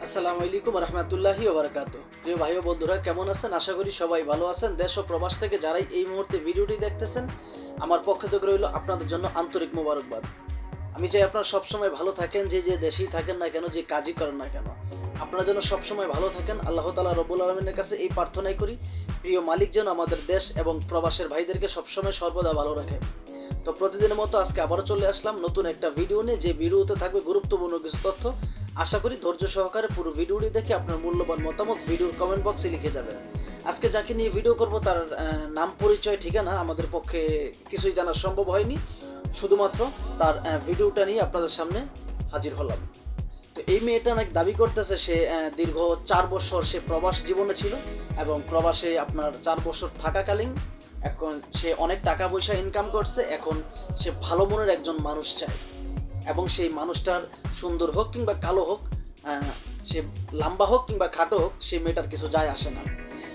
আসসালামু আলাইকুম রহমতুল্লাহি ওবারাকাতুহু। প্রিয় ভাই ও বন্ধুরা, কেমন আছেন? আশা করি সবাই ভালো আছেন। দেশ ও প্রবাস থেকে যারাই এই মুহূর্তে ভিডিওটি দেখতেছেন, আমার পক্ষ থেকে রইল আপনাদের জন্য আন্তরিক মোবারকবাদ। আমি চাই আপনারা সবসময় ভালো থাকেন, যে দেশেই থাকেন না কেন, যে কাজই করেন না কেন, আপনারা যেন সবসময় ভালো থাকেন। আল্লাহ তাআলা রব্বুল আলামিনের কাছে এই প্রার্থনাই করি, প্রিয় মালিক যেন আমাদের দেশ এবং প্রবাসের ভাইদেরকে সবসময় সর্বদা ভালো রাখে। তো প্রতিদিনের মতো আজকে আবারও চলে আসলাম নতুন একটা ভিডিও নিয়ে, যে ভিডিওতে থাকবে গুরুত্বপূর্ণ কিছু তথ্য। আশা করি ধৈর্য সহকারে পুরো ভিডিওটি দেখে আপনার মূল্যবান মতামত ভিডিওর কমেন্ট বক্সে লিখে যাবেন। আজকে যাকে নিয়ে ভিডিও করব তার নাম, পরিচয়, ঠিকানা আমাদের পক্ষে কিছুই জানা সম্ভব হয়নি, শুধুমাত্র তার ভিডিওটা নিয়ে আপনাদের সামনে হাজির হলাম। তো এই মেয়েটা নাকি দাবি করতেছে সে দীর্ঘ 4 বছর সে প্রবাস জীবনে ছিল, এবং প্রবাসে আপনার 4 বছর থাকাকালীন এখন সে অনেক টাকা পয়সা ইনকাম করছে। এখন সে ভালো মনের একজন মানুষ চায়, এবং সেই মানুষটার সুন্দর হোক কিংবা কালো হোক, সে লম্বা হোক কিংবা খাটো হোক, সেই মেয়েটার কিছু যায় আসে না।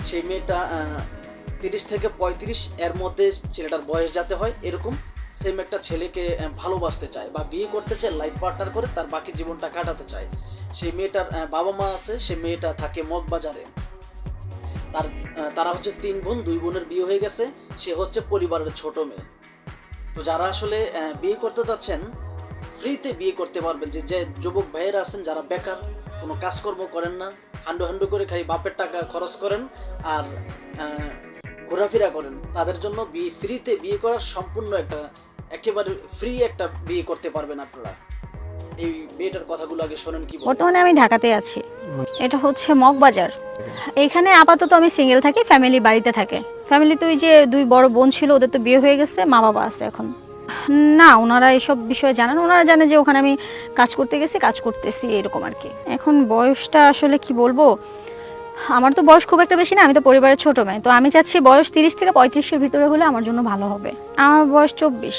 সেই মেয়েটা 30 থেকে 35 এর মধ্যে ছেলেটার বয়স যাতে হয়, এরকম সেম একটা ছেলেকে ভালোবাসতে চায় বা বিয়ে করতে চায়, লাইফ পার্টনার করে তার বাকি জীবনটা কাটাতে চায়। সেই মেয়েটার বাবা মা আছে, সে মেয়েটা থাকে মগবাজারে। তারা হচ্ছে 3 বোন, 2 বোনের বিয়ে হয়ে গেছে, সে হচ্ছে পরিবারের ছোট মেয়ে। তো যারা আসলে বিয়ে করতে চাচ্ছেন, ফ্রিতে বিয়ে করতে পারবেন। যে যুবক ভাইয়েরা আছেন যারা বেকার, কোনো কাজকর্ম করেন না, হান্ডু করে খালি বাপের টাকা খরচ করেন আর ঘোরাফেরা করেন, তাদের জন্য ফ্রিতে বিয়ে করার সম্পূর্ণ একেবারে ফ্রি একটা বিয়ে করতে পারবেন আপনারা। এই বিয়েটার কথাগুলো আগে শোনেন কি বলে। বর্তমানে আমি ঢাকাতে আছি। এটা হচ্ছে মগবাজার। এখানে আপাতত আমি সিঙ্গেল থাকি, ফ্যামিলি বাড়িতে থাকে। ফ্যামিলিতে ওই যে 2 বড় বোন ছিল, ওদের তো বিয়ে হয়ে গেছে, মা বাবা আছে এখন। না, ওনারা এইসব বিষয়ে জানেন। ওনারা জানে যে ওখানে আমি কাজ করতে গেছি, কাজ করতেছি, এরকম আর কি। এখন বয়সটা আসলে কি বলবো, আমার তো বয়স খুব একটা বেশি না, আমি তো পরিবারের ছোট মেয়ে। তো আমি চাচ্ছি বয়স 30 থেকে 35-এর ভিতরে হলে আমার জন্য ভালো হবে। আমার বয়স 24।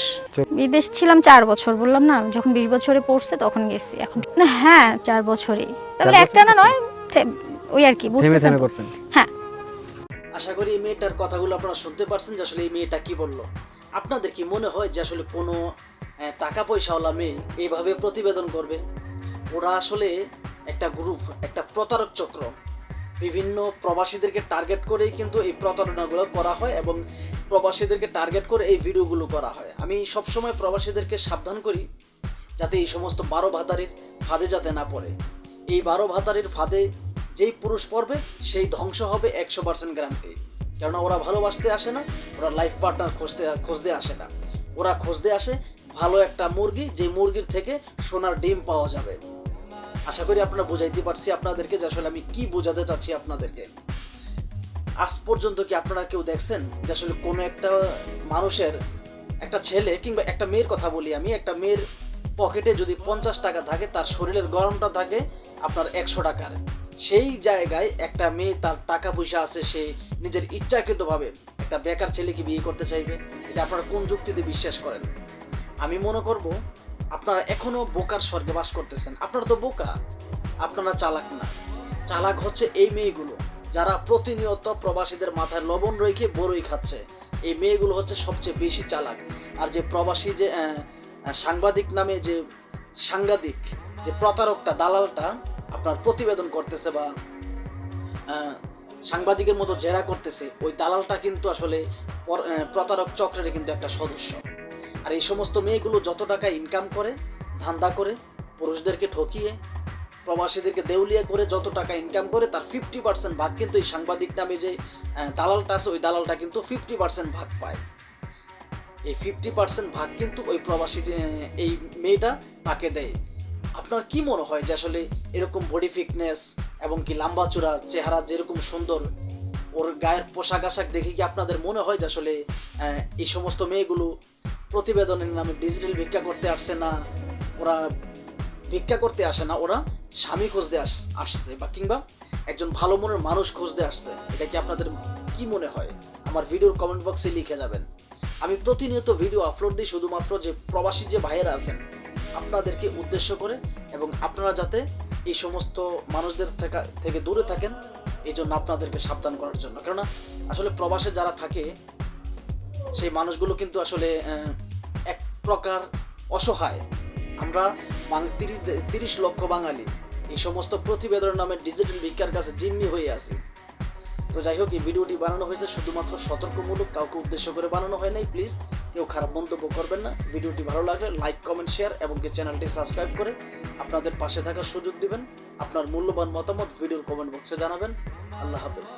বিদেশ ছিলাম 4 বছর, বললাম না, যখন 20 বছরে পড়ছে তখন গেছি। এখন হ্যাঁ 4 বছরই, তবে একটা না নয়, ওই আর কি বুঝতেছেন। হ্যাঁ, আশা করি এই মেয়েটার কথাগুলো আপনারা শুনতে পারছেন যে আসলে এই মেয়েটা কি বললো। আপনাদের কি মনে হয় যে আসলে কোনো টাকা পয়সাওয়ালা মেয়ে এইভাবে প্রতিবেদন করবে? ওরা আসলে একটা গ্রুপ, একটা প্রতারক চক্র। বিভিন্ন প্রবাসীদেরকে টার্গেট করেই কিন্তু এই প্রতারণাগুলো করা হয়, এবং প্রবাসীদেরকে টার্গেট করে এই ভিডিওগুলো করা হয়। আমি সবসময় প্রবাসীদেরকে সাবধান করি যাতে এই সমস্ত 12 ভাতারির ফাঁদে যাতে না পড়ে। এই 12 ভাতারির ফাঁদে যেই পুরুষ পড়বে সেই ধ্বংস হবে 100% গ্যারান্টি। কেননা ওরা ভালোবাসতে আসে না, ওরা লাইফ পার্টনার খুঁজতে আসে না, ওরা খুঁজতে আসে ভালো একটা মুরগি, যে মুরগির থেকে সোনার ডিম পাওয়া যাবে। আশা করি আপনারা বুঝাইতে পারছি আপনাদেরকে যে আসলে আমি কি বোঝাতে চাচ্ছি আপনাদেরকে। আজ পর্যন্ত কি আপনারা কেউ দেখছেন যে আসলে কোনো একটা মানুষের, একটা ছেলে কিংবা একটা মেয়ের কথা বলি আমি, একটা মেয়ের পকেটে যদি 50 টাকা থাকে, তার শরীরের গরমটা থাকে আপনার 100 টাকার, সেই জায়গায় একটা মেয়ে, তার টাকা পয়সা আছে, সে নিজের ইচ্ছাকৃতভাবে একটা বেকার ছেলেকে বিয়ে করতে চাইবে? এটা আপনারা কোন যুক্তিতে বিশ্বাস করেন? আমি মনে করব আপনারা এখনো বোকার স্বর্গে বাস করতেছেন। আপনারা তো বোকা, আপনারা চালাক না। চালাক হচ্ছে এই মেয়েগুলো যারা প্রতিনিয়ত প্রবাসীদের মাথায় লবণ রেখে বড়ই খাচ্ছে। এই মেয়েগুলো হচ্ছে সবচেয়ে বেশি চালাক। আর যে প্রবাসী, যে সাংবাদিক নামে যে সাংঘাতিক, যে প্রতারকটা, দালালটা আপনার প্রতিবেদন করতেছে বা সাংবাদিকের মতো জেরা করতেছে, ওই দালালটা কিন্তু আসলে প্রতারক চক্রের কিন্তু একটা সদস্য। আর এই সমস্ত মেয়েগুলো যত টাকা ইনকাম করে, ধান্দা করে, পুরুষদেরকে ঠকিয়ে, প্রবাসীদেরকে দেউলিয়া করে যত টাকা ইনকাম করে, তার 50% ভাগ কিন্তু এই সাংবাদিক নামে যে দালালটা আছে, ওই দালালটা কিন্তু 50% ভাগ পায়। এই 50% ভাগ কিন্তু ওই প্রবাসী, এই মেয়েটা তাকে দেয়। আপনার কি মনে হয় যে আসলে এরকম বডি ফিটনেস এবং কি লম্বা চূড়া চেহারা, যেরকম সুন্দর, ওর গায়ের পোশাক আশাক দেখে কি আপনাদের মনে হয় যে আসলে এই সমস্ত মেয়েগুলো প্রতিবেদনের নামে ডিজিটাল ভিক্ষা করতে আসছে না? ওরা ভিক্ষা করতে আসে না, ওরা স্বামী খুঁজতে আসছে, বা কিংবা একজন ভালো মনের মানুষ খুঁজতে আসছে। এটা কি আপনাদের কি মনে হয়? আমার ভিডিওর কমেন্ট বক্সে লিখে যাবেন। আমি প্রতিনিয়ত ভিডিও আপলোড দিই শুধুমাত্র যে প্রবাসী যে ভাইয়েরা আছেন আপনাদেরকে উদ্দেশ্য করে, এবং আপনারা যাতে এই সমস্ত মানুষদের থেকে দূরে থাকেন, এই জন্য আপনাদেরকে সাবধান করার জন্য। কেননা আসলে প্রবাসে যারা থাকে সেই মানুষগুলো কিন্তু আসলে এক প্রকার অসহায়। আমরা 30 লক্ষ বাঙালি, এই সমস্ত প্রতিবেদনের নামে ডিজিটাল ভিক্ষার কাছে জিম্মি হয়ে আছি। তো যাই হোক, এই ভিডিওটি বানানো হয়েছে শুধুমাত্র সতর্কমূলক, কাউকে উদ্দেশ্য করে বানানো হয় নাই। প্লিজ কেউ খারাপ মন্তব্য করবেন না। ভিডিওটি ভালো লাগলে লাইক, কমেন্ট, শেয়ার এবং চ্যানেলটি সাবস্ক্রাইব করে আপনাদের পাশে থাকার সুযোগ দিবেন। আপনার মূল্যবান মতামত ভিডিওর কমেন্ট বক্সে জানাবেন। আল্লাহ হাফেজ।